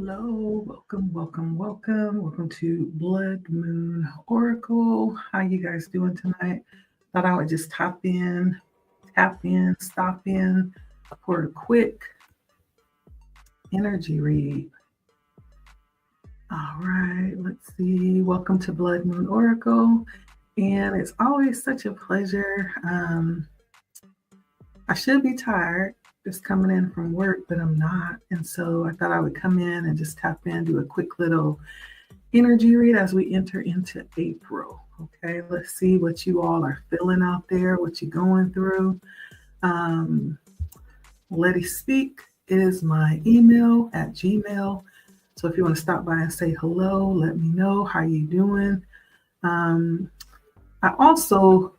Hello, welcome, welcome, welcome. Welcome to Blood Moon Oracle. How you guys doing tonight? Thought I would just tap in, stop in for a quick energy read. All right, let's see. Welcome to Blood Moon Oracle. And it's always such a pleasure. I should be tired just coming in from work, but I'm not. And so I thought I would come in and just tap in, do a quick little energy read as we enter into April. Okay, let's see what you all are feeling out there, what you're going through. Letty Speak is my email at Gmail. So if you want to stop by and say hello, let me know how you doing. I also,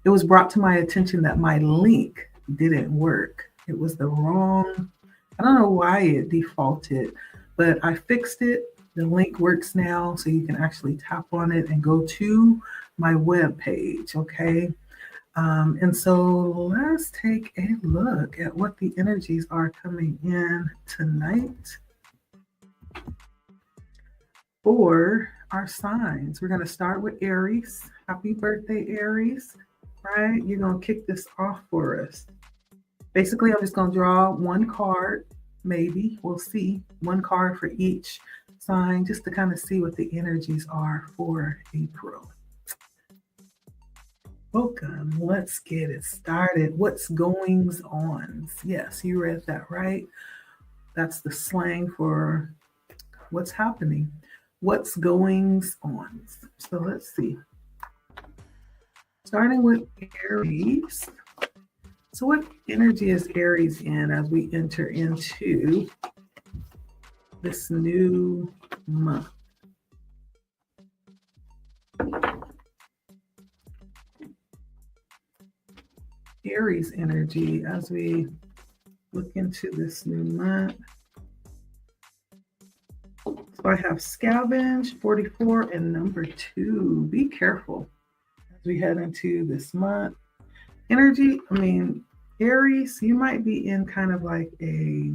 it was brought to my attention that my link didn't work. It was the wrong, I don't know why it defaulted, but I fixed it. The link works now, so you can actually tap on it and go to my web page, okay? And so let's take a look at what the energies are coming in tonight for our signs. We're going to start with Aries. Happy birthday, Aries, right? You're going to kick this off for us. Basically, I'm just going to draw one card, maybe. We'll see. One card for each sign, just to kind of see what the energies are for April. Welcome. Let's get it started. What's goings on? Yes, you read that right. That's the slang for what's happening. What's goings on? So let's see. Starting with Aries. So what energy is Aries in as we enter into this new month? Aries energy as we look into this new month. So I have Scavenge, 44, and number 2. Be careful as we head into this month. Energy, Aries, you might be in kind of like a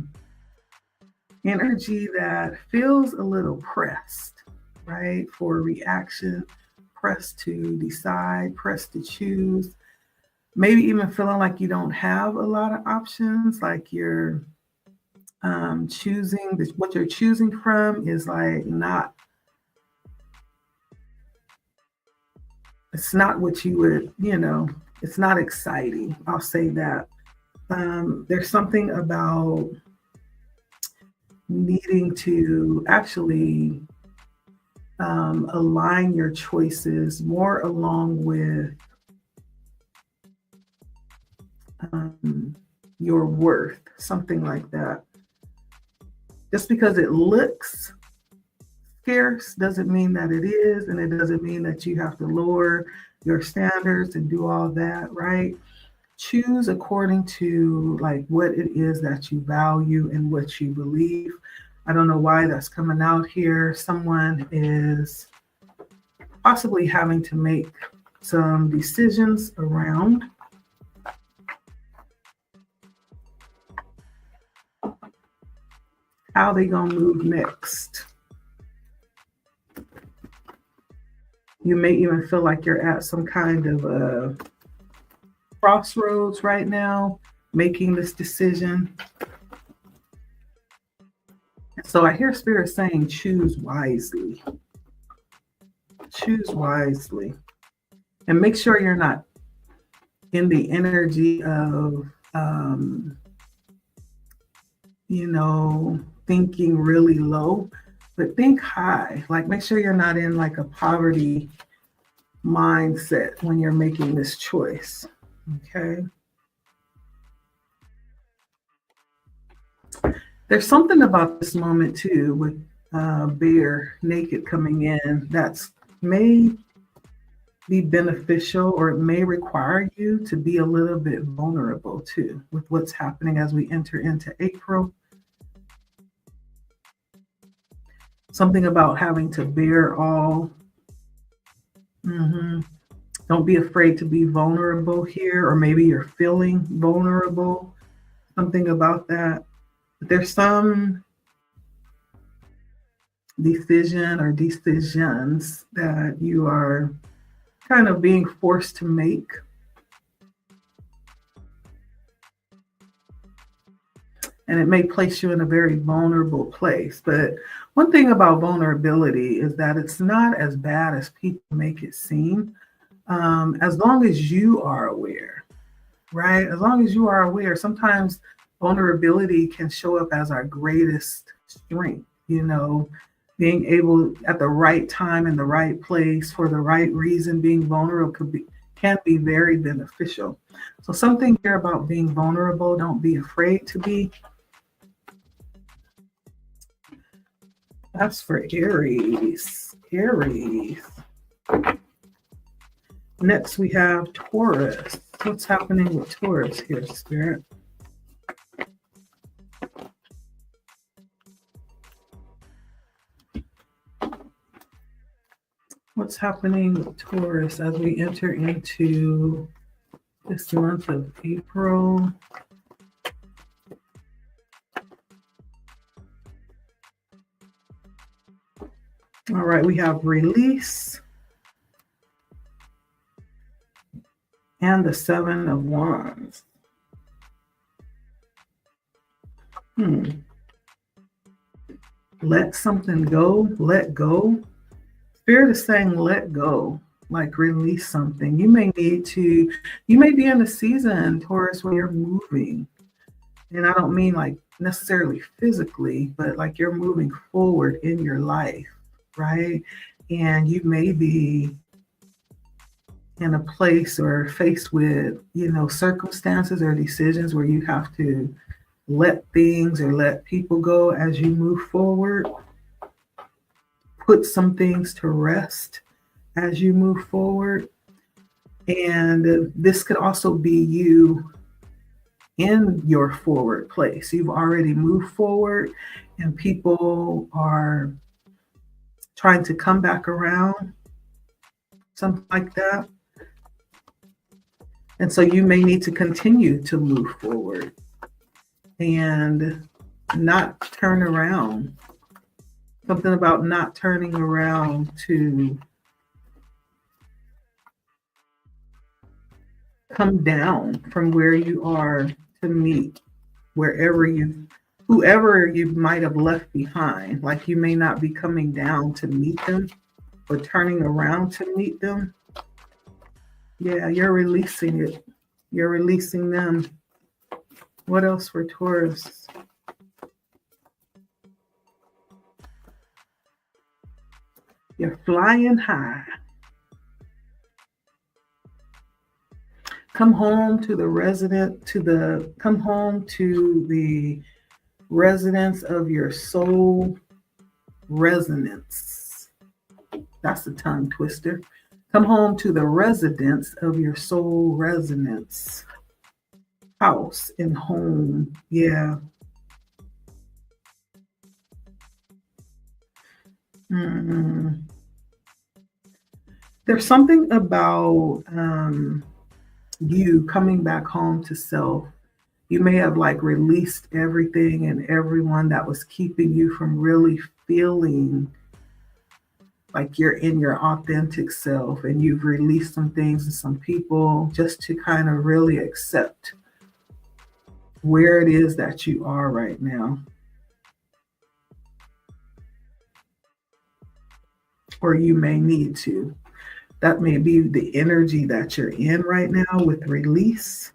energy that feels a little pressed, right? For reaction, pressed to decide, pressed to choose. Maybe even feeling like you don't have a lot of options, like you're choosing, what you're choosing from is like not, it's not what you would, it's not exciting. I'll say that. There's something about needing to actually align your choices more along with your worth, something like that. Just because it looks scarce doesn't mean that it is, and it doesn't mean that you have to lower your standards and do all that, right? Choose according to like what it is that you value and what you believe. I don't know why that's coming out here. Someone is possibly having to make some decisions around how they gonna move next. You may even feel like you're at some kind of a crossroads right now, making this decision. So I hear Spirit saying, choose wisely. Choose wisely. And make sure you're not in the energy of, thinking really low, but think high. Like make sure you're not in like a poverty mindset when you're making this choice. Okay. There's something about this moment too with Bear naked coming in that's may be beneficial, or it may require you to be a little bit vulnerable too with what's happening as we enter into April. Something about having to bear all. Don't be afraid to be vulnerable here, or maybe you're feeling vulnerable. Something about that. But there's some decision or decisions that you are kind of being forced to make. And it may place you in a very vulnerable place. But one thing about vulnerability is that it's not as bad as people make it seem, as long as you are aware, right? As long as you are aware, sometimes vulnerability can show up as our greatest strength, being able at the right time in the right place for the right reason, being vulnerable can be very beneficial. So something here about being vulnerable, don't be afraid to be. That's for Aries. Aries. Next, we have Taurus. What's happening with Taurus here, Spirit? What's happening with Taurus as we enter into this month of April? All right, we have release and the Seven of Wands. Let something go, let go. Spirit is saying let go, like release something. You may be in a season, Taurus, where you're moving. And I don't mean like necessarily physically, but like you're moving forward in your life, right? And you may be in a place or faced with, circumstances or decisions where you have to let things or let people go as you move forward. Put some things to rest as you move forward. And this could also be you in your forward place. You've already moved forward and people are trying to come back around, something like that. And so you may need to continue to move forward and not turn around. Something about not turning around to come down from where you are to meet whoever you might have left behind. Like you may not be coming down to meet them or turning around to meet them. Yeah, you're releasing it. You're releasing them. What else for Taurus? You're flying high. Come home to the residence of your soul resonance. That's a tongue twister. Come home to the residence of your soul resonance. House and home. Yeah. There's something about you coming back home to self. You may have like released everything and everyone that was keeping you from really feeling like you're in your authentic self, and you've released some things and some people just to kind of really accept where it is that you are right now. Or you may need to. That may be the energy that you're in right now with release.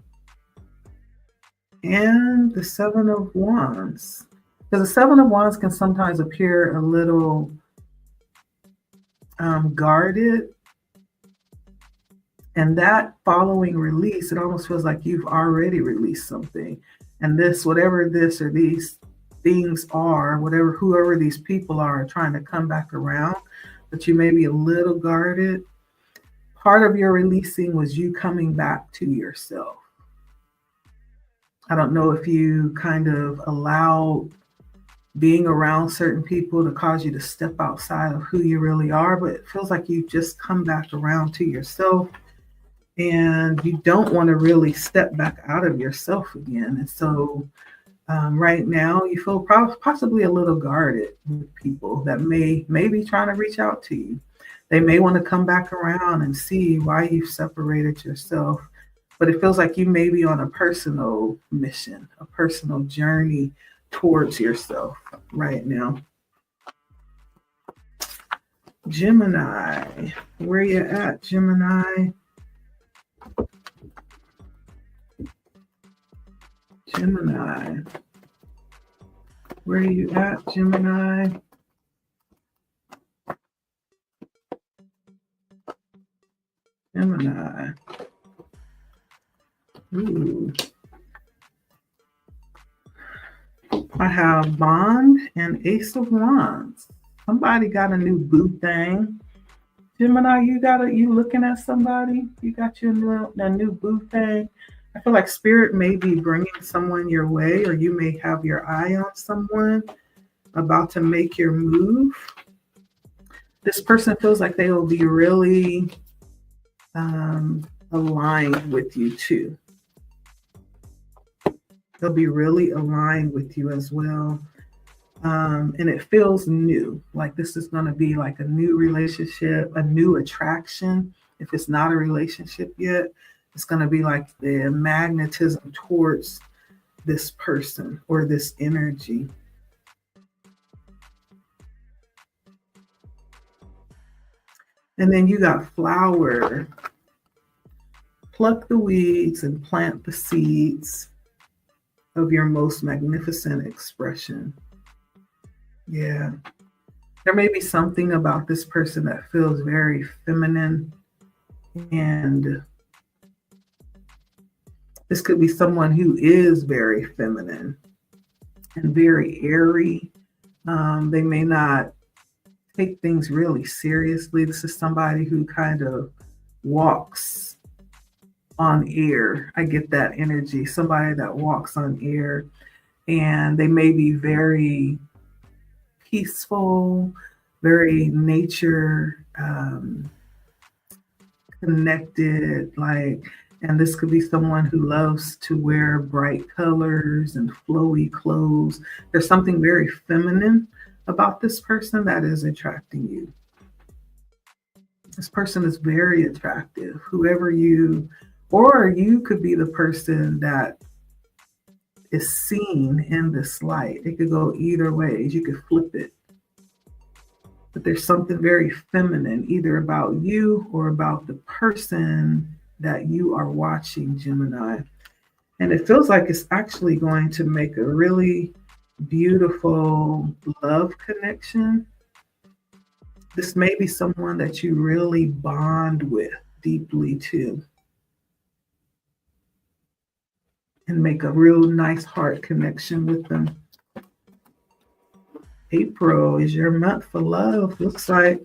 And the Seven of Wands. Because the Seven of Wands can sometimes appear a little guarded. And that following release, it almost feels like you've already released something. And whatever this or these things are, whoever these people are trying to come back around, but you may be a little guarded. Part of your releasing was you coming back to yourself. I don't know if you kind of allowed being around certain people to cause you to step outside of who you really are, but it feels like you've just come back around to yourself and you don't want to really step back out of yourself again. And so Right now, you feel possibly a little guarded with people that may be trying to reach out to you. They may want to come back around and see why you've separated yourself, but it feels like you may be on a personal mission, a personal journey towards yourself right now. Gemini, where you at, Gemini? Gemini, where are you at, Gemini? Gemini. Ooh. I have Bond and Ace of Wands. Somebody got a new boo thing. Gemini, you looking at somebody? You got your a new boo thing. I feel like spirit may be bringing someone your way, or you may have your eye on someone about to make your move. This person feels like they will be really aligned with you too. They'll be really aligned with you as well. And it feels new, like this is going to be like a new relationship, a new attraction. If it's not a relationship yet, it's going to be like the magnetism towards this person or this energy. And then you got flower. Pluck the weeds and plant the seeds of your most magnificent expression. Yeah. There may be something about this person that feels very feminine, and this could be someone who is very feminine and very airy. They may not take things really seriously. This is somebody who kind of walks on air. I get that energy. Somebody that walks on air, and they may be very peaceful, very nature connected, and this could be someone who loves to wear bright colors and flowy clothes. There's something very feminine about this person that is attracting you. This person is very attractive, or you could be the person that is seen in this light. It could go either ways. You could flip it. But there's something very feminine, either about you or about the person that you are watching, Gemini. And it feels like it's actually going to make a really beautiful love connection. This may be someone that you really bond with deeply too, and make a real nice heart connection with them. April is your month for love, looks like.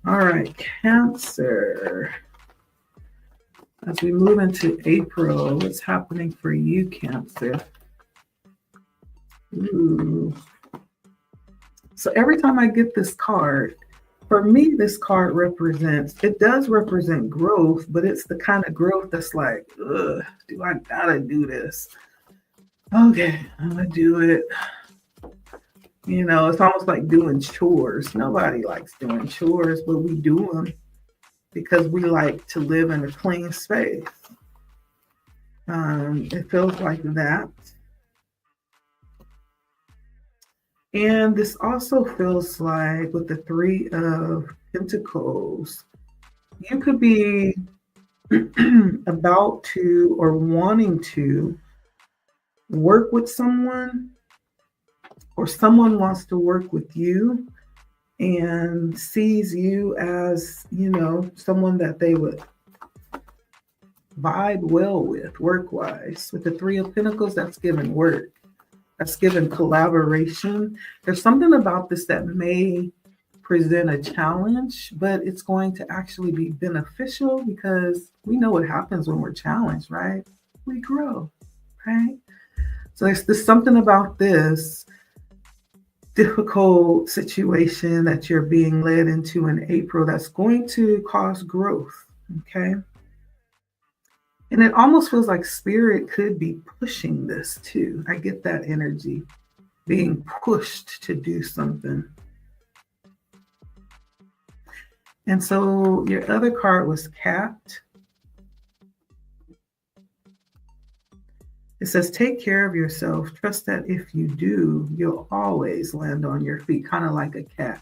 All right, Cancer. As we move into April, what's happening for you, Cancer? Ooh. So every time I get this card, for me, this card does represent growth, but it's the kind of growth that's like, ugh, do I gotta do this? Okay, I'm gonna do it. It's almost like doing chores. Nobody likes doing chores, but we do them because we like to live in a clean space. It feels like that. And this also feels like with the Three of Pentacles, you could be about to or wanting to work with someone, or someone wants to work with you and sees you as, someone that they would vibe well with work-wise. With the Three of Pentacles, that's given work. That's given collaboration. There's something about this that may present a challenge, but it's going to actually be beneficial because we know what happens when we're challenged, right? We grow, right? So there's something about this difficult situation that you're being led into in April that's going to cause growth, okay? And it almost feels like spirit could be pushing this too. I get that energy, being pushed to do something. And so your other card was cat. It says, take care of yourself. Trust that if you do, you'll always land on your feet, kind of like a cat.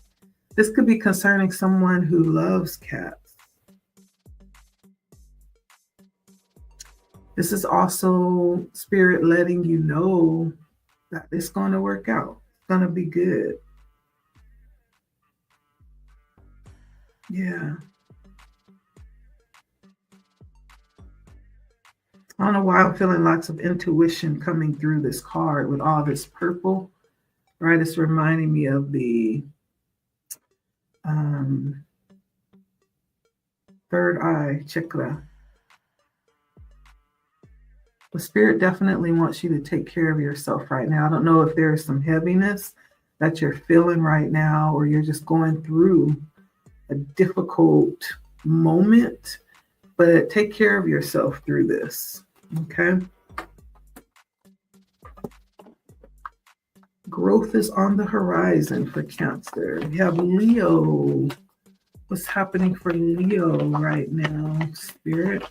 This could be concerning someone who loves cats. This is also spirit letting you know that it's going to work out. It's going to be good. Yeah. I don't know why I'm feeling lots of intuition coming through this card with all this purple, right? It's reminding me of the third eye chakra. The spirit definitely wants you to take care of yourself right now. I don't know if there's some heaviness that you're feeling right now, or you're just going through a difficult moment, but take care of yourself through this, okay? Growth is on the horizon for Cancer. We have Leo. What's happening for Leo right now, Spirit?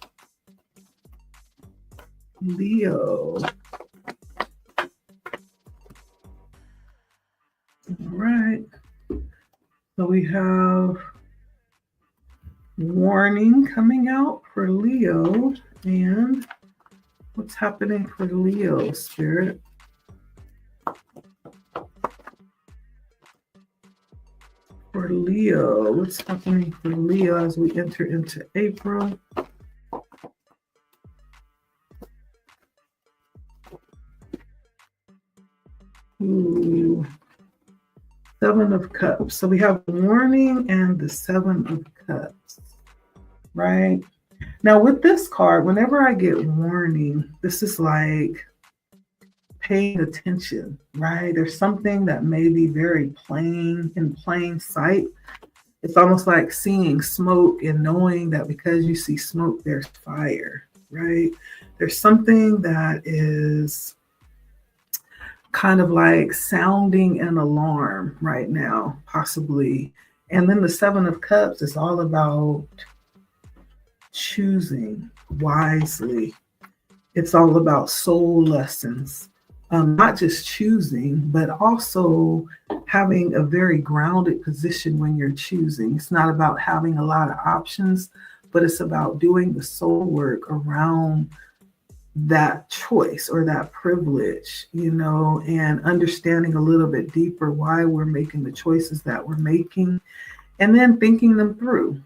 Leo. All right. So we have warning coming out for Leo. And what's happening for Leo, Spirit? For Leo, what's happening for Leo as we enter into April? Ooh, Seven of Cups. So we have the warning and the Seven of Cups, right? Now with this card, whenever I get warning, this is like paying attention, right? There's something that may be very plain, in plain sight. It's almost like seeing smoke and knowing that because you see smoke, there's fire, right? There's something that is kind of like sounding an alarm right now, possibly. And then the Seven of Cups is all about choosing wisely. It's all about soul lessons. Not just choosing, but also having a very grounded position when you're choosing. It's not about having a lot of options, but it's about doing the soul work around that choice or that privilege, and understanding a little bit deeper why we're making the choices that we're making, and then thinking them through,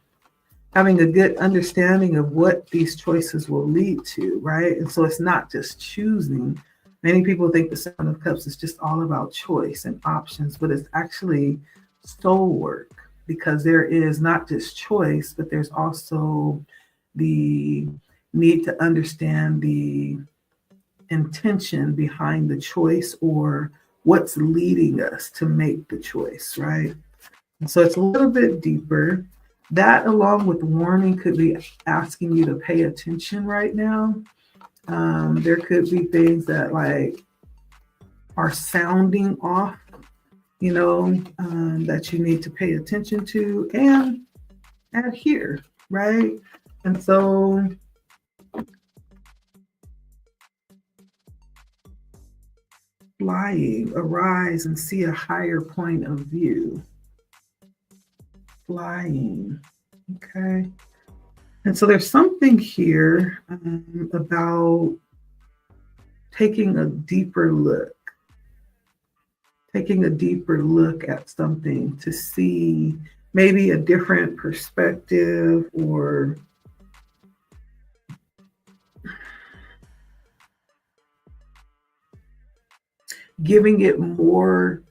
having a good understanding of what these choices will lead to, right? And so it's not just choosing. Many people think the Seven of Cups is just all about choice and options, but it's actually soul work, because there is not just choice, but there's also the need to understand the intention behind the choice, or what's leading us to make the choice, right? And so it's a little bit deeper. That, along with warning, could be asking you to pay attention right now. There could be things that like are sounding off, that you need to pay attention to and adhere, right? And so flying, arise and see a higher point of view. Flying, okay. And so there's something here about taking a deeper look at something to see maybe a different perspective, or giving it more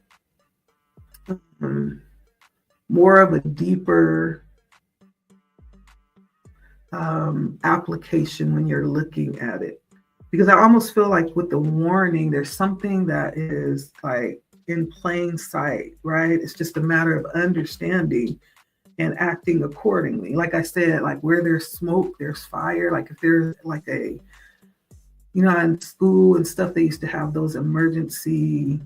of a deeper application when you're looking at it. Because I almost feel like with the warning, there's something that is like in plain sight, right? It's just a matter of understanding and acting accordingly. Like I said, like where there's smoke, there's fire. Like if there's like a, in school and stuff, they used to have those emergency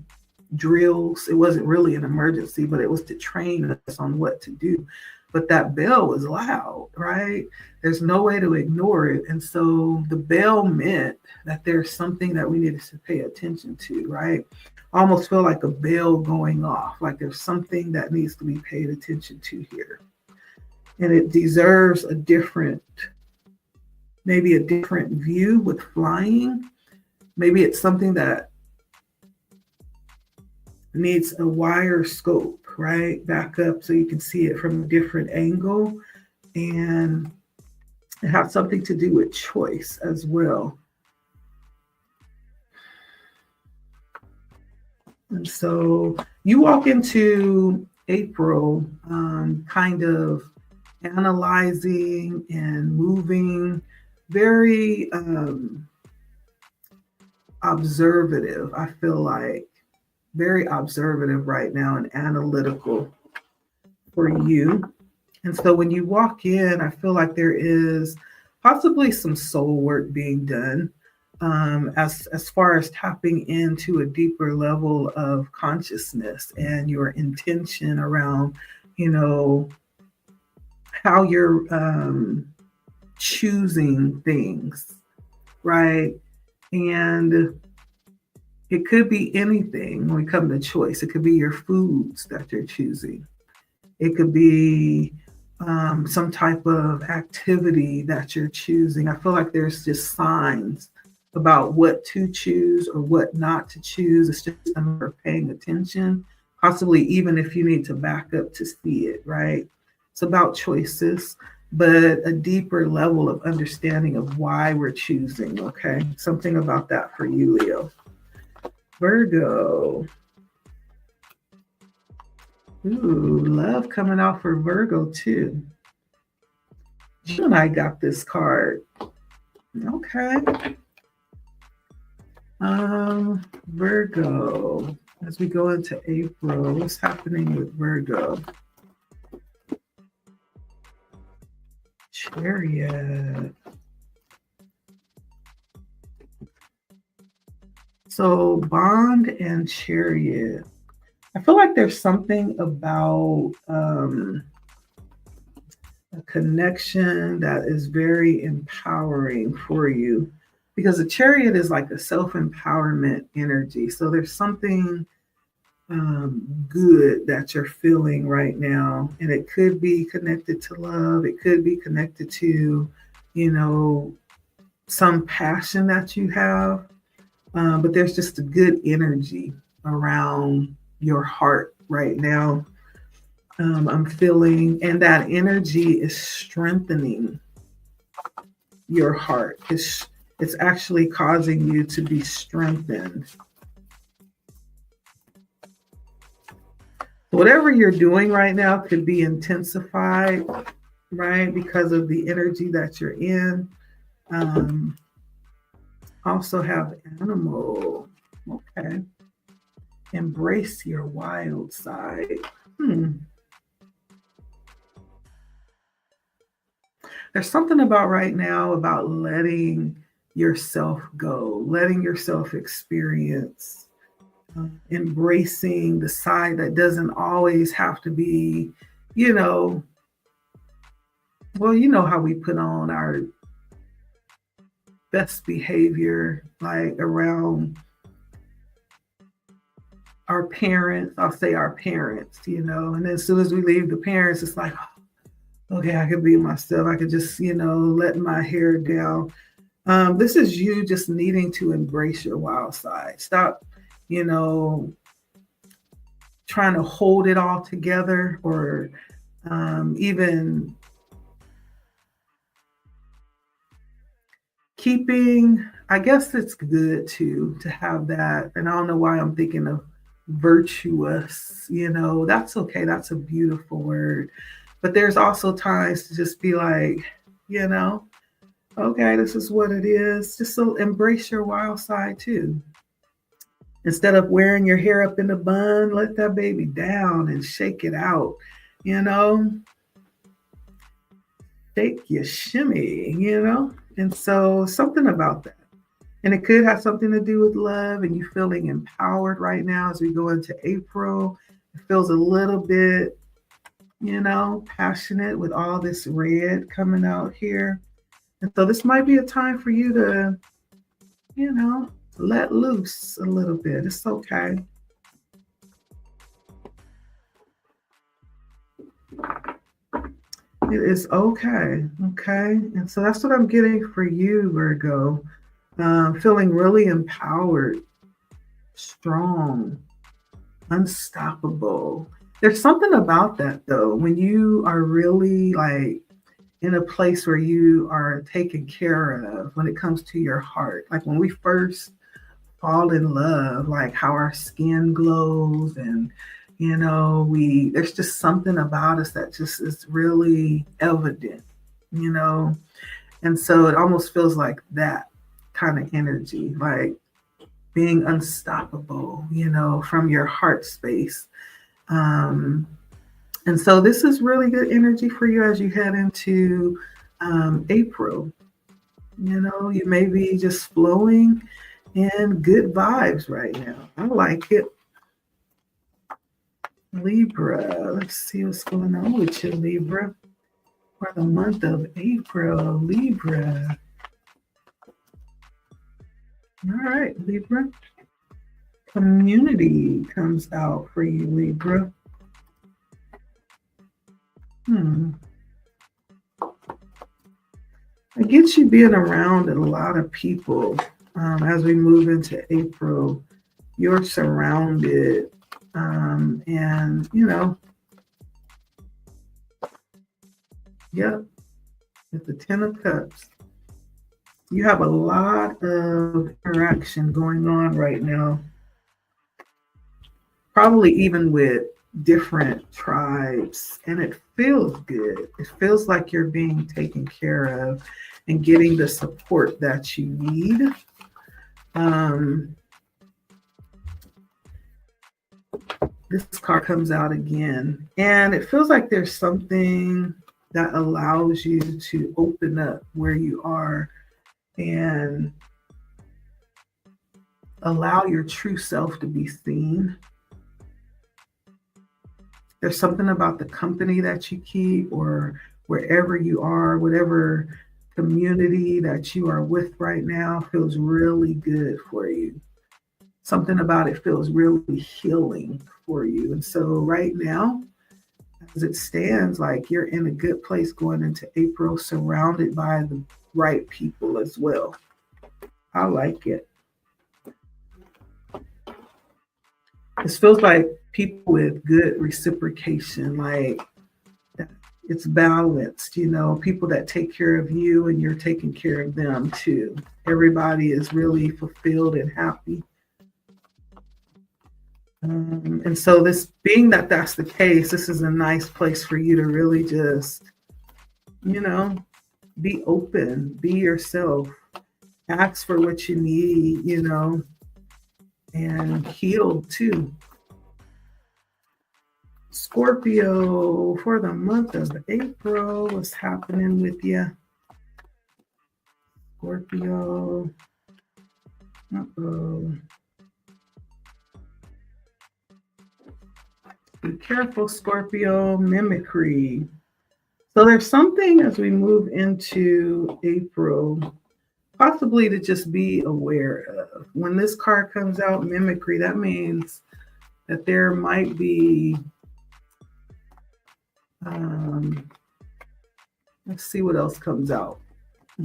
drills. It wasn't really an emergency, but it was to train us on what to do. But that bell was loud, right? There's no way to ignore it. And so the bell meant that there's something that we needed to pay attention to, right? I almost feel like a bell going off, like there's something that needs to be paid attention to here. And it deserves maybe a different view with flying. Maybe it's something that needs a wider scope, right? Back up so you can see it from a different angle. And it has something to do with choice as well. And so you walk into April kind of analyzing and moving, very observative, I feel like. Very observative right now and analytical for you. And so when you walk in, I feel like there is possibly some soul work being done as far as tapping into a deeper level of consciousness and your intention around, how you're choosing things, right? And it could be anything when we come to choice. It could be your foods that you're choosing. It could be some type of activity that you're choosing. I feel like there's just signs about what to choose or what not to choose. It's just a matter of paying attention, possibly even if you need to back up to see it, right? It's about choices, but a deeper level of understanding of why we're choosing, okay? Something about that for you, Leo. Virgo. Ooh, love coming out for Virgo too. Gemini got this card. Okay. Virgo. As we go into April, what's happening with Virgo? Chariot. So bond and chariot. I feel like there's something about a connection that is very empowering for you, because a chariot is like a self-empowerment energy. So there's something good that you're feeling right now. And it could be connected to love. It could be connected to, some passion that you have. But there's just a good energy around your heart right now. I'm feeling, and that energy is strengthening your heart. It's actually causing you to be strengthened. Whatever you're doing right now could be intensified, right? Because of the energy that you're in. Also have animal. Okay. Embrace your wild side. There's something about right now about letting yourself go, letting yourself experience, embracing the side that doesn't always have to be, well, how we put on our best behavior, like around our parents. I'll say our parents, and then as soon as we leave the parents, it's like, okay, I could be myself. I could just, let my hair down. This is you just needing to embrace your wild side. Stop, trying to hold it all together, or even keeping, I guess it's good to have that. And I don't know why I'm thinking of virtuous, that's okay. That's a beautiful word. But there's also times to just be like, okay, this is what it is. Just so embrace your wild side too. Instead of wearing your hair up in a bun, let that baby down and shake it out, shake your shimmy, you know? And so something about that. And it could have something to do with love and you feeling empowered right now as we go into April. It feels a little bit, passionate with all this red coming out here. And so this might be a time for you to, let loose a little bit. It's okay. It is okay. Okay. And so that's what I'm getting for you, Virgo. Feeling really empowered, strong, unstoppable. There's something about that though, when you are really like in a place where you are taken care of when it comes to your heart. Like when we first fall in love, like how our skin glows and there's just something about us that just is really evident, you know. And so it almost feels like that kind of energy, like being unstoppable, from your heart space. And so this is really good energy for you as you head into April. You may be just flowing in good vibes right now. I like it. Libra, let's see what's going on with you, Libra. For the month of April, Libra. All right, Libra. Community comes out for you, Libra. I get you being around a lot of people as we move into April. You're surrounded, and yep, with the Ten of Cups, you have a lot of interaction going on right now. Probably even with different tribes, and it feels good. It feels like you're being taken care of and getting the support that you need. This card comes out again, and it feels like there's something that allows you to open up where you are and allow your true self to be seen. There's something about the company that you keep or wherever you are, whatever community that you are with right now feels really good for you. Something about it feels really healing for you. And so right now, as it stands, like you're in a good place going into April, surrounded by the right people as well. I like it. This feels like people with good reciprocation, like it's balanced, people that take care of you and you're taking care of them too. Everybody is really fulfilled and happy. And so this being that that's the case, this is a nice place for you to really just, be open, be yourself, ask for what you need, and heal too. Scorpio, for the month of April, what's happening with you? Scorpio. Uh-oh. Be careful, Scorpio. Mimicry. So there's something as we move into April, possibly to just be aware of. When this card comes out, mimicry, that means that there might be, let's see what else comes out,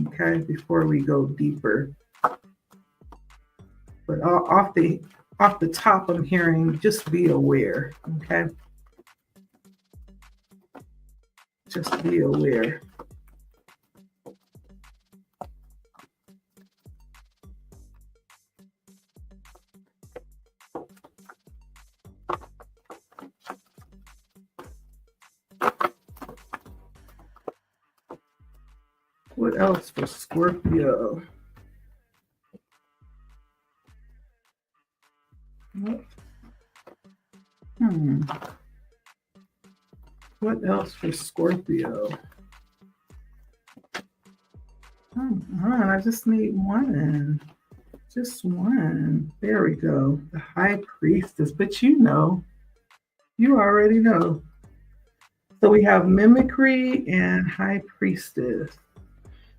okay, before we go deeper. But off the top, I'm hearing just be aware, okay? Just be aware. What else for Scorpio? What else for Scorpio? Come on, I just need one. Just one. There we go. The high priestess. But you already know. So we have mimicry and high priestess.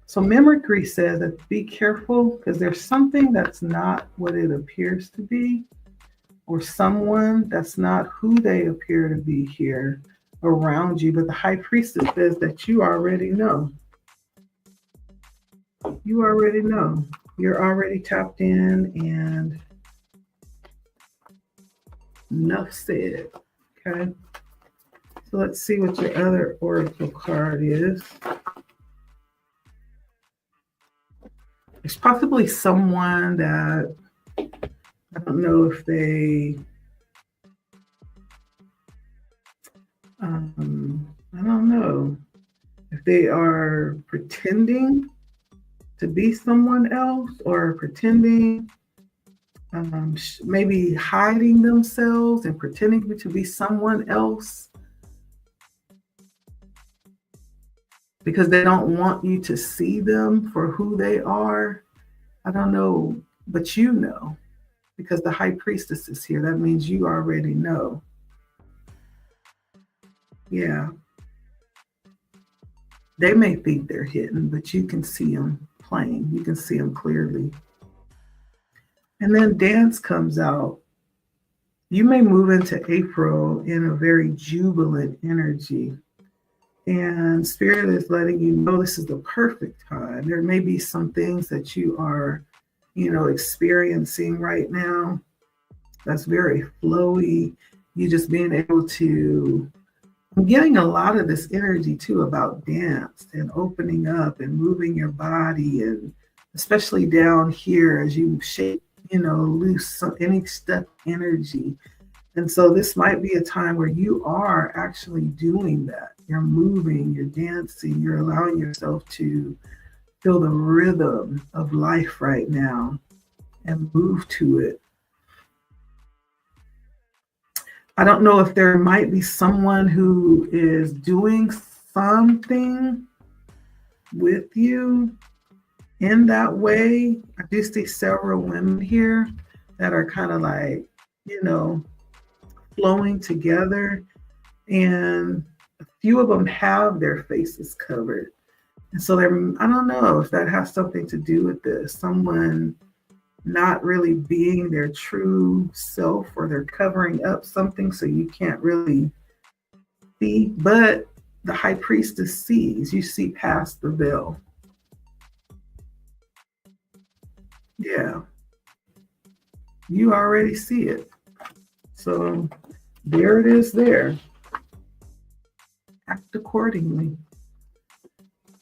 So mimicry says that be careful because there's something that's not what it appears to be, or someone that's not who they appear to be here around you. But the high priestess says that you already know. You already know. You're already tapped in, and enough said. Okay. So let's see what your other oracle card is. There's possibly someone that I don't know if they, I don't know if they are pretending to be someone else or pretending, maybe hiding themselves and pretending to be someone else because they don't want you to see them for who they are. I don't know, but you know, because the high priestess is here. That means you already know. Yeah. They may think they're hidden, but you can see them plain. You can see them clearly. And then dance comes out. You may move into April in a very jubilant energy. And Spirit is letting you know this is the perfect time. There may be some things that you are, experiencing right now that's very flowy. You just being able to, I'm getting a lot of this energy too about dance and opening up and moving your body, and especially down here as you shake, loose any stuck energy. And so this might be a time where you are actually doing that. You're moving, you're dancing, you're allowing yourself to feel the rhythm of life right now and move to it. I don't know if there might be someone who is doing something with you in that way. I do see several women here that are kind of like, flowing together, and a few of them have their faces covered. And so I don't know if that has something to do with this. Someone not really being their true self, or they're covering up something so you can't really see. But the high priestess sees. You see past the veil. Yeah. You already see it. So there it is there. Act accordingly.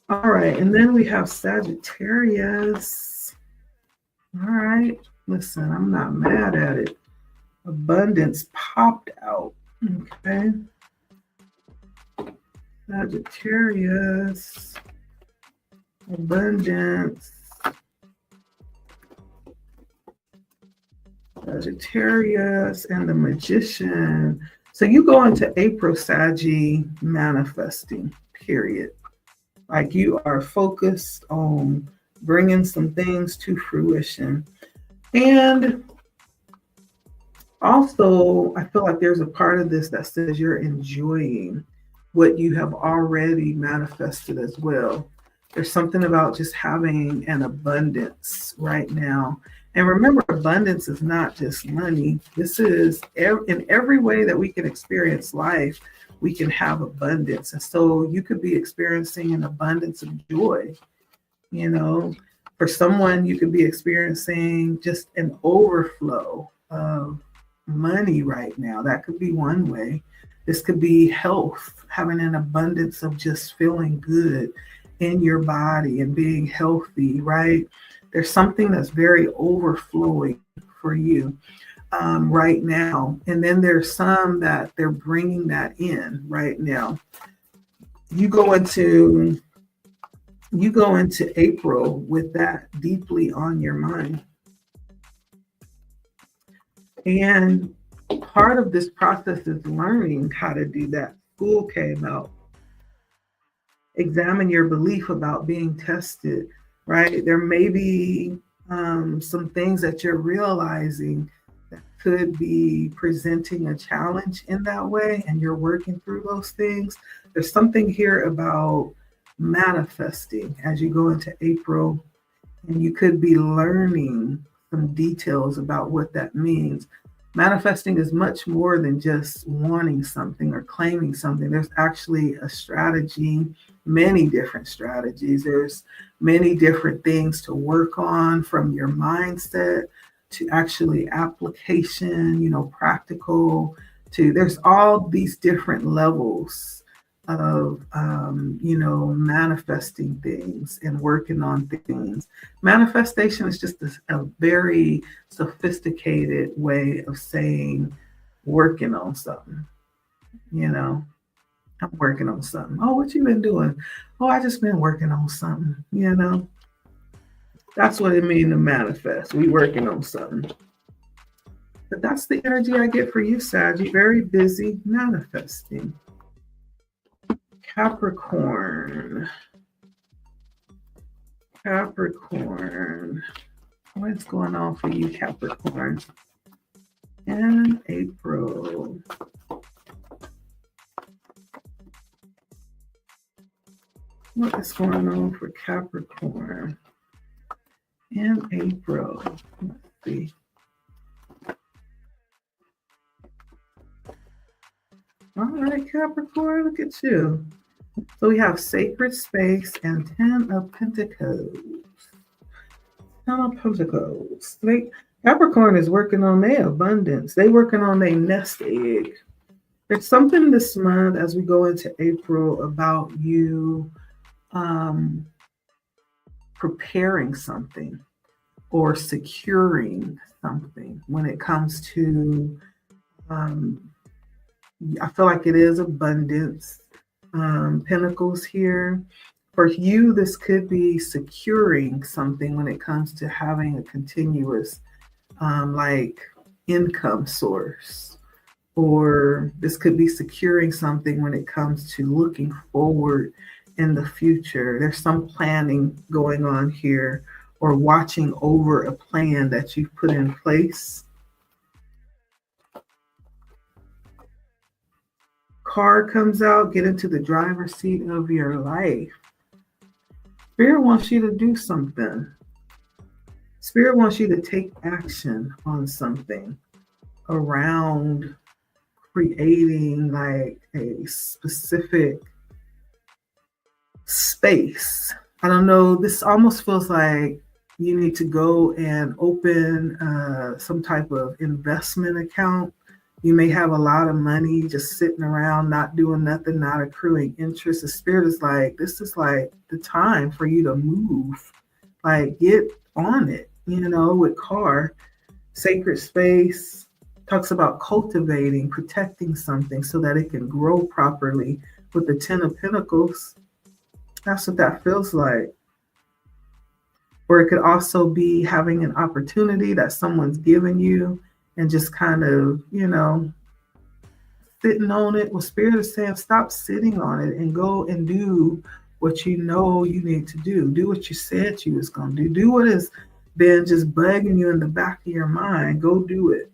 All right. And then we have Sagittarius. All right. Listen, I'm not mad at it. Abundance popped out. Okay. Sagittarius. Abundance. Sagittarius and the Magician. So you go into April, Saggy, manifesting, period. Like you are focused on bringing some things to fruition. And also, I feel like there's a part of this that says you're enjoying what you have already manifested as well. There's something about just having an abundance right now. And remember, abundance is not just money. This is in every way that we can experience life, we can have abundance. And so you could be experiencing an abundance of joy. For someone, you could be experiencing just an overflow of money right now. That could be one way. This could be health, having an abundance of just feeling good in your body and being healthy, right? There's something that's very overflowing for you right now. And then there's some that they're bringing that in right now. You go into April with that deeply on your mind. And part of this process is learning how to do that. School came out. Examine your belief about being tested. right? There may be some things that you're realizing that could be presenting a challenge in that way, and you're working through those things. There's something here about manifesting as you go into April, and you could be learning some details about what that means. Manifesting is much more than just wanting something or claiming something. There's actually a strategy, many different strategies. There's many different things to work on, from your mindset to actually application, practical, to there's all these different levels of manifesting things and working on things. Manifestation is just a very sophisticated way of saying working on something. I'm working on something. Oh, what you been doing? Oh, I just been working on something. That's what it means to manifest. We working on something. But that's the energy I get for you, Saggy. Very busy manifesting. Capricorn. What's going on for you, Capricorn? In April. What is going on for Capricorn in April? Let's see. All right, Capricorn, look at you. So we have Sacred Space and 10 of Pentacles. 10 of Pentacles. Capricorn is working on their abundance. They working on their nest egg. There's something this month as we go into April about you preparing something or securing something when it comes to, I feel like it is abundance. Pentacles here. For you, this could be securing something when it comes to having a continuous income source, or this could be securing something when it comes to looking forward in the future. There's some planning going on here, or watching over a plan that you've put in place. Card comes out, get into the driver's seat of your life. Spirit wants you to do something. Spirit wants you to take action on something around creating like a specific space. I don't know, this almost feels like you need to go and open some type of investment account. You may have a lot of money just sitting around, not doing nothing, not accruing interest. The Spirit is like, this is like the time for you to move. Like, get on it, with car. Sacred Space talks about cultivating, protecting something so that it can grow properly. With the 10 of Pentacles, that's what that feels like. Or it could also be having an opportunity that someone's given you and just kind of, sitting on it. Well, Spirit is saying, stop sitting on it and go and do what you know you need to do. Do what you said you was going to do. Do what has been just bugging you in the back of your mind. Go do it.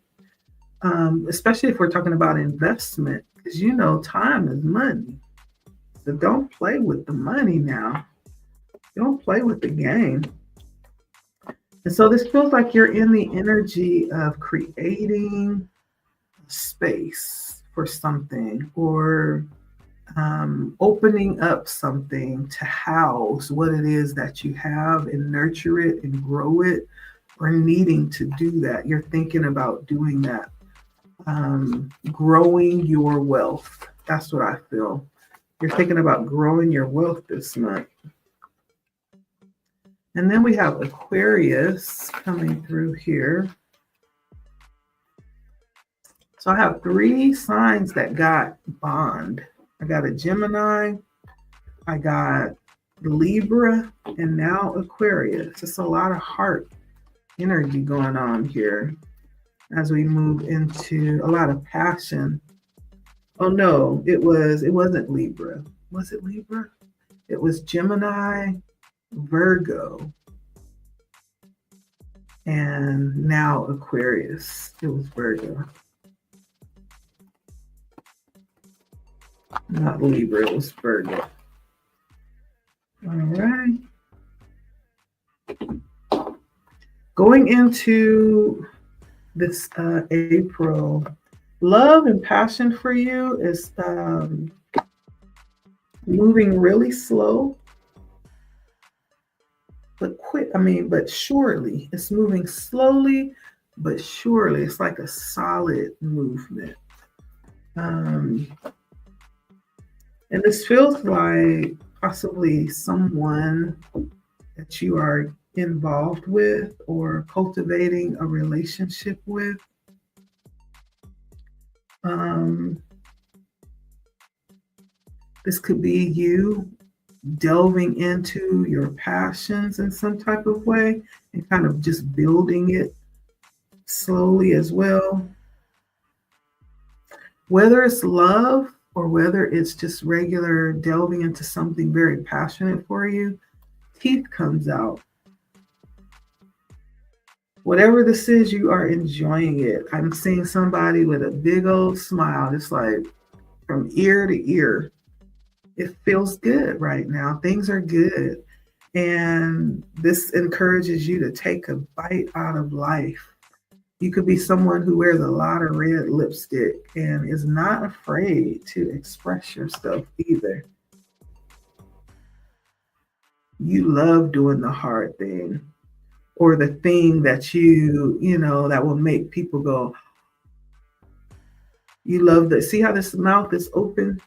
Especially if we're talking about investment, because time is money. So don't play with the money now. Don't play with the game. And so this feels like you're in the energy of creating space for something, or opening up something to house what it is that you have and nurture it and grow it, or needing to do that. You're thinking about doing that. Growing your wealth. That's what I feel. You're thinking about growing your wealth this month. And then we have Aquarius coming through here. So I have 3 signs that got bond. I got a Gemini, I got Libra, and now Aquarius. It's a lot of heart energy going on here as we move into a lot of passion. Oh no, it wasn't Libra. Was it Libra? It was Gemini, Virgo, and now Aquarius. It was Virgo, not Libra, it was Virgo. All right. Going into this April, love and passion for you is moving really slow, but surely. It's moving slowly, but surely. It's like a solid movement. And this feels like possibly someone that you are involved with or cultivating a relationship with. This could be you delving into your passions in some type of way and kind of just building it slowly as well. Whether it's love or whether it's just regular delving into something very passionate for you, teeth comes out. Whatever this is, you are enjoying it. I'm seeing somebody with a big old smile. It's like from ear to ear. It feels good right now. Things are good. And this encourages you to take a bite out of life. You could be someone who wears a lot of red lipstick and is not afraid to express yourself either. You love doing the hard thing or the thing that that will make people go. You love see how this mouth is open?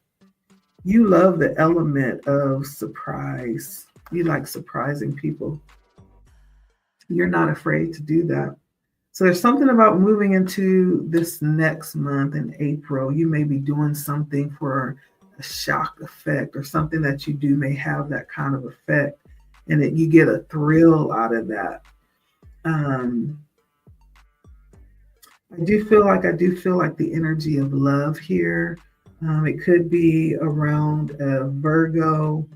You love the element of surprise. You like surprising people. You're not afraid to do that. So there's something about moving into this next month in April. You may be doing something for a shock effect or something that you do may have that kind of effect, and that you get a thrill out of that. I do feel like the energy of love here. It could be around Virgo,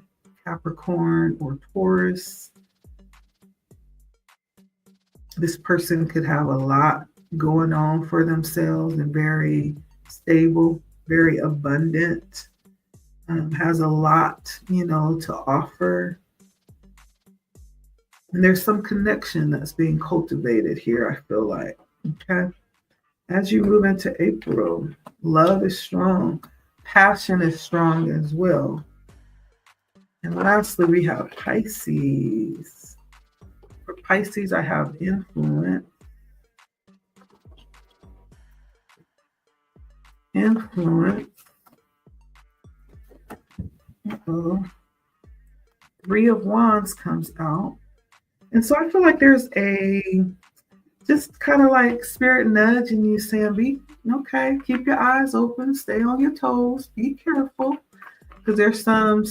Capricorn, or Taurus. This person could have a lot going on for themselves and very stable, very abundant, has a lot, to offer. And there's some connection that's being cultivated here, I feel like. Okay. As you move into April, love is strong. Passion is strong as well. And lastly, we have Pisces. For Pisces, I have influence. Uh-oh. Three of Wands comes out. And so I feel like there's just kind of like spirit nudge and you saying, be okay, keep your eyes open, stay on your toes, be careful, because there's some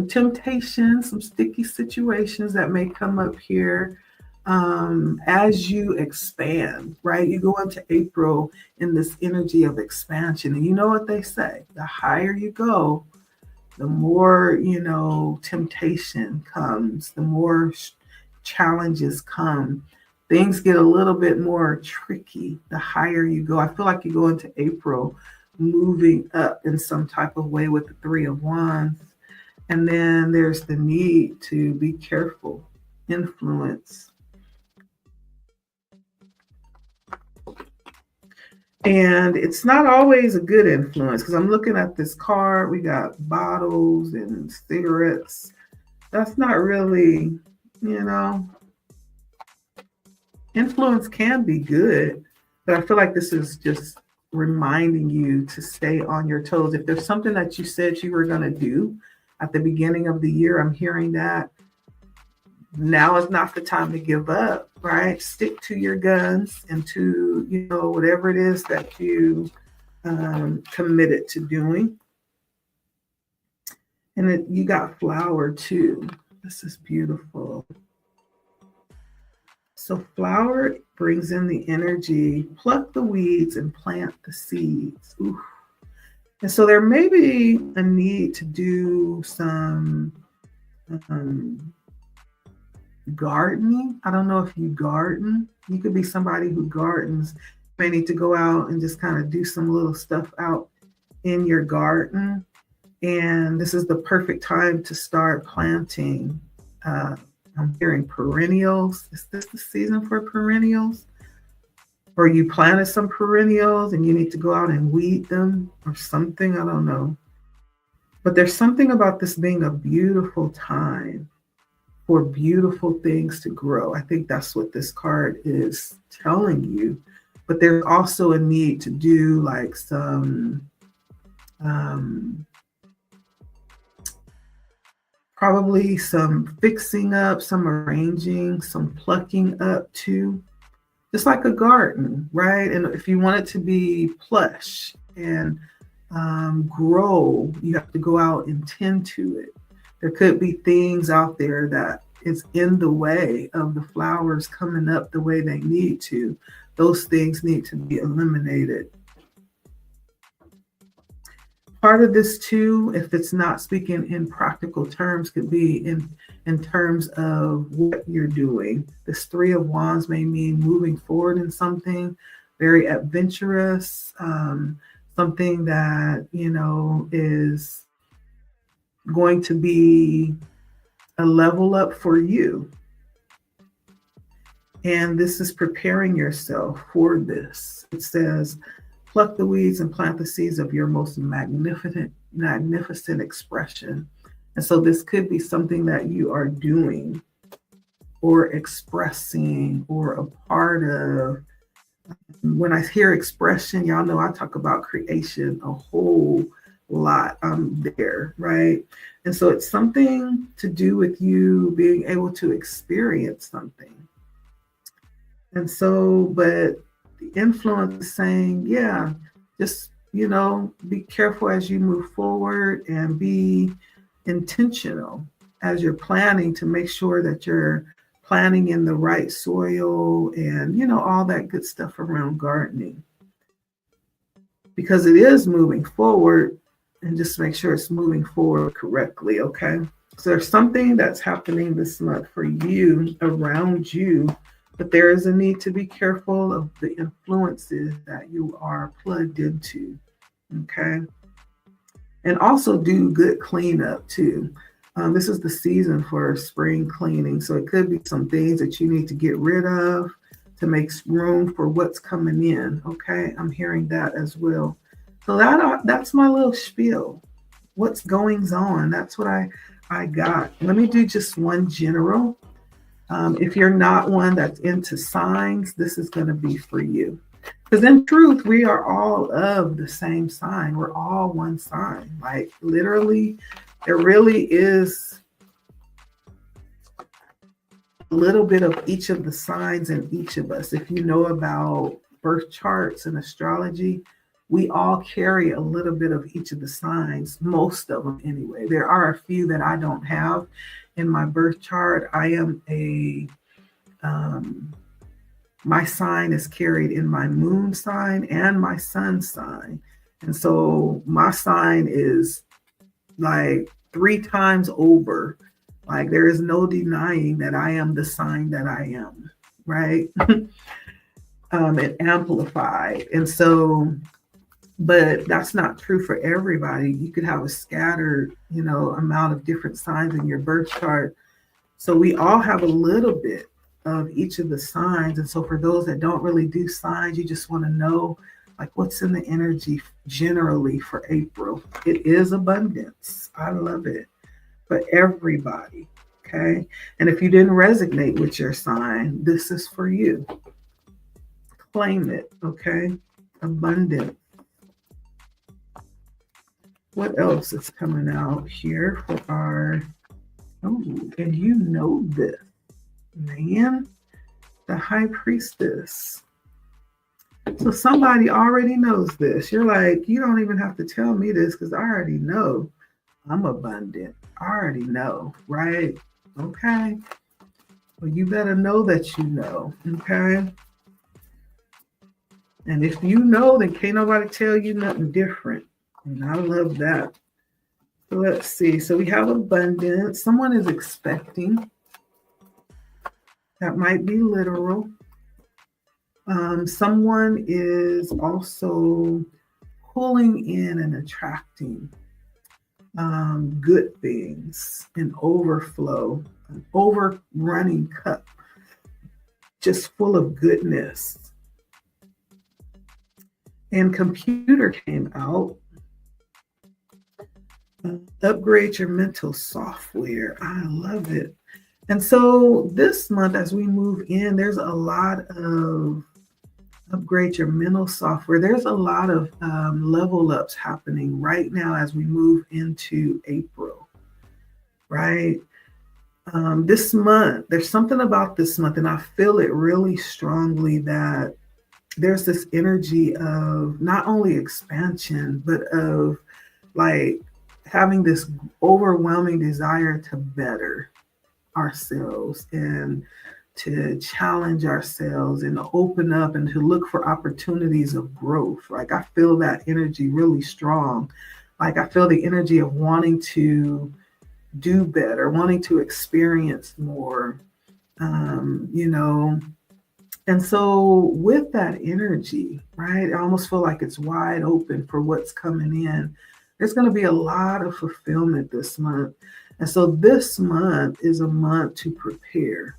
temptations, some sticky situations that may come up here as you expand, right? You go into April in this energy of expansion, and you know what they say, the higher you go, the more, temptation comes, the more challenges come. Things get a little bit more tricky the higher you go. I feel like you go into April moving up in some type of way with the Three of Wands. And then there's the need to be careful, influence. And it's not always a good influence, because I'm looking at this card. We got bottles and cigarettes. That's not really, influence can be good, but I feel like this is just reminding you to stay on your toes. If there's something that you said you were going to do at the beginning of the year, I'm hearing that now is not the time to give up, right? Stick to your guns and to, whatever it is that you committed to doing. And you got flower too. This is beautiful. So flower brings in the energy, pluck the weeds and plant the seeds. Ooh. And so there may be a need to do some gardening. I don't know if you garden. You could be somebody who gardens. You may need to go out and just kind of do some little stuff out in your garden. And this is the perfect time to start planting. I'm hearing perennials. Is this the season for perennials? Or you planted some perennials and you need to go out and weed them or something. I don't know. But there's something about this being a beautiful time for beautiful things to grow. I think that's what this card is telling you. But there's also a need to do like some probably some fixing up, some arranging, some plucking up too. Just like a garden, right? And if you want it to be plush and grow, you have to go out and tend to it. There could be things out there that is in the way of the flowers coming up the way they need to. Those things need to be eliminated. Part of this too, if it's not speaking in practical terms, could be in terms of what you're doing. This Three of Wands may mean moving forward in something very adventurous, something that, is going to be a level up for you. And this is preparing yourself for this. It says, pluck the weeds and plant the seeds of your most magnificent expression. And so this could be something that you are doing or expressing or a part of. When I hear expression, y'all know I talk about creation a whole lot. I'm there, right? And so it's something to do with you being able to experience something. And so, but the influence is saying, yeah, just, be careful as you move forward and be intentional as you're planning to make sure that you're planting in the right soil and, all that good stuff around gardening. Because it is moving forward, and just make sure it's moving forward correctly, okay? So there's something that's happening this month for you, around you, but there is a need to be careful of the influences that you are plugged into, okay? And also do good cleanup too. This is the season for spring cleaning. So it could be some things that you need to get rid of to make room for what's coming in, okay? I'm hearing that as well. So that's my little spiel. What's going on? That's what I got. Let me do just one general. If you're not one that's into signs, this is going to be for you. Because in truth, we are all of the same sign. We're all one sign. Like literally, there really is a little bit of each of the signs in each of us. If you know about birth charts and astrology, we all carry a little bit of each of the signs, most of them anyway. There are a few that I don't have in my birth chart. I am my sign is carried in my moon sign and my sun sign. And so my sign is like 3 times over. Like there is no denying that I am the sign that I am, right? It amplified. And so, but that's not true for everybody. You could have a scattered, amount of different signs in your birth chart. So we all have a little bit of each of the signs. And so for those that don't really do signs, you just want to know like what's in the energy generally for April. It is abundance. I love it for everybody. Okay. And if you didn't resonate with your sign, this is for you. Claim it. Okay. Abundance. What else is coming out here for our, and you know this, man, the High Priestess. So somebody already knows this. You're like, you don't even have to tell me this because I already know I'm abundant. I already know, right? Okay. Well, you better know that you know, okay? And if you know, then can't nobody tell you nothing different. And I love that. So let's see. So we have abundance. Someone is expecting. That might be literal. Someone is also pulling in and attracting good things, an overflow, an overrunning cup, just full of goodness. And computer came out. Upgrade your mental software. I love it. And so this month, as we move in, there's a lot of upgrade your mental software. There's a lot of level ups happening right now as we move into April, right? This month, there's something about this month, and I feel it really strongly that there's this energy of not only expansion, but of like having this overwhelming desire to better ourselves and to challenge ourselves and to open up and to look for opportunities of growth. Like I feel that energy really strong. Like I feel the energy of wanting to do better, wanting to experience more, you know. And so with that energy, right, I almost feel like it's wide open for what's coming in. There's going to be a lot of fulfillment this month. And so this month is a month to prepare.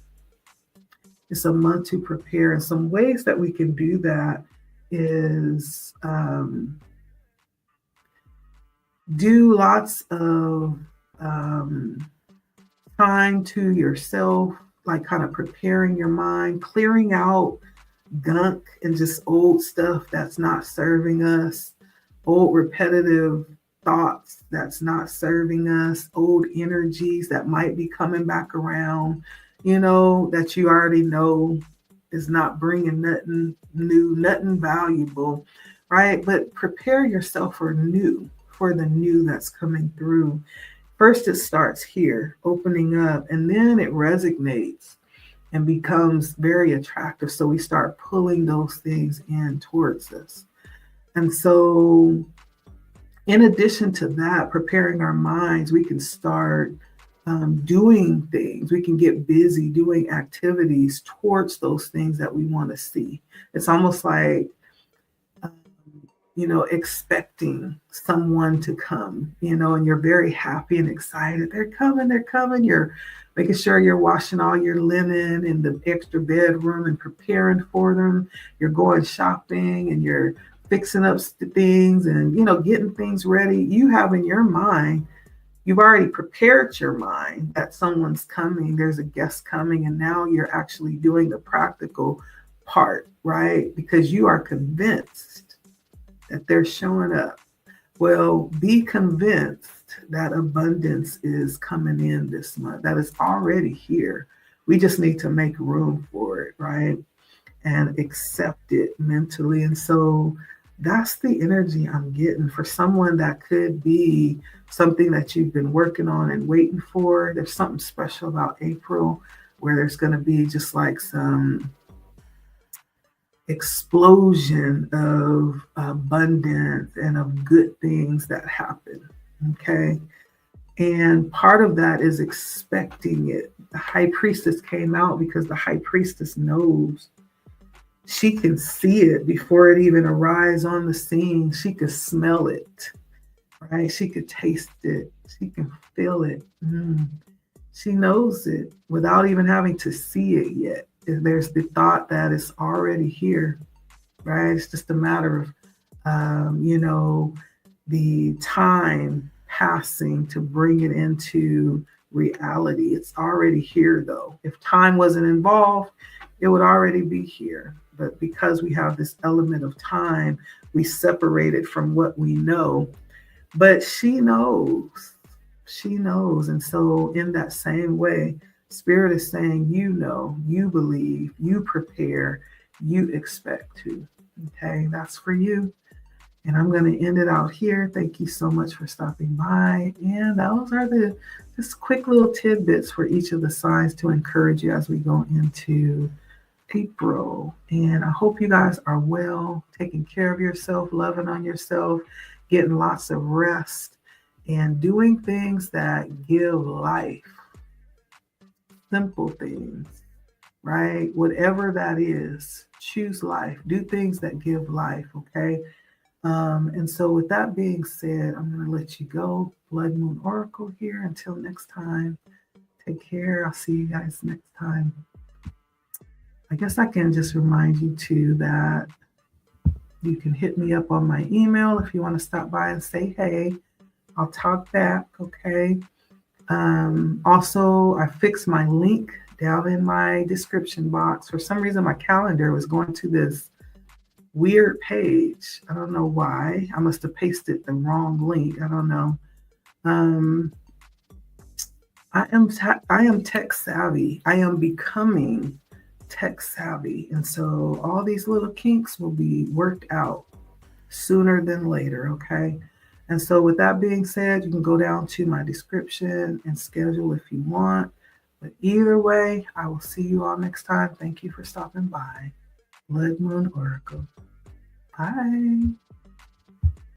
It's a month to prepare. And some ways that we can do that is do lots of time to yourself, like kind of preparing your mind, clearing out gunk and just old stuff that's not serving us, old repetitive thoughts that's not serving us, old energies that might be coming back around, you know, that you already know is not bringing nothing new, nothing valuable, right? But prepare yourself for new, for the new that's coming through. First, it starts here, opening up, and then it resonates and becomes very attractive. So we start pulling those things in towards us. And so, in addition to that, preparing our minds, we can start doing things. We can get busy doing activities towards those things that we want to see. It's almost like, you know, expecting someone to come, you know, and you're very happy and excited. They're coming, they're coming. You're making sure you're washing all your linen in the extra bedroom and preparing for them. You're going shopping and you're fixing up things and, you know, getting things ready. You have in your mind, you've already prepared your mind that someone's coming, there's a guest coming, and now you're actually doing the practical part, right? Because you are convinced that they're showing up. Well, be convinced that abundance is coming in this month, that is already here. We just need to make room for it, right? And accept it mentally. And so that's the energy I'm getting for someone. That could be something that you've been working on and waiting for. There's something special about April where there's going to be just like some explosion of abundance and of good things that happen. Okay. And part of that is expecting it. The high priestess came out because the high priestess knows. She can see it before it even arrives on the scene. She could smell it, right? She could taste it. She can feel it. She knows it without even having to see it yet. There's the thought that it's already here, right? It's just a matter of, you know, the time passing to bring it into reality. It's already here, though. If time wasn't involved, it would already be here. But because we have this element of time, we separate it from what we know. But she knows. She knows. And so in that same way, Spirit is saying, you know, you believe, you prepare, you expect to. Okay, that's for you. And I'm going to end it out here. Thank you so much for stopping by. And those are the just quick little tidbits for each of the signs to encourage you as we go into April. And I hope you guys are well, taking care of yourself, loving on yourself, getting lots of rest, and doing things that give life. Simple things right? Whatever that is, choose life, do things that give life, okay? And so, with that being said, I'm going to let you go. Blood Moon Oracle here. Until next time, take care. I'll see you guys next time. I guess I can just remind you too that you can hit me up on my email if you want to stop by and say hey. I'll talk back, okay? Also, I fixed my link down in my description box. For some reason, my calendar was going to this weird page. I don't know why. I must have pasted the wrong link. I don't know. I am tech savvy. I am becoming tech savvy, and so all these little kinks will be worked out sooner than later. Okay. And so, with that being said, you can go down to my description and schedule if you want. But either way, I will see you all next time. Thank you for stopping by. Blood Moon Oracle. Bye.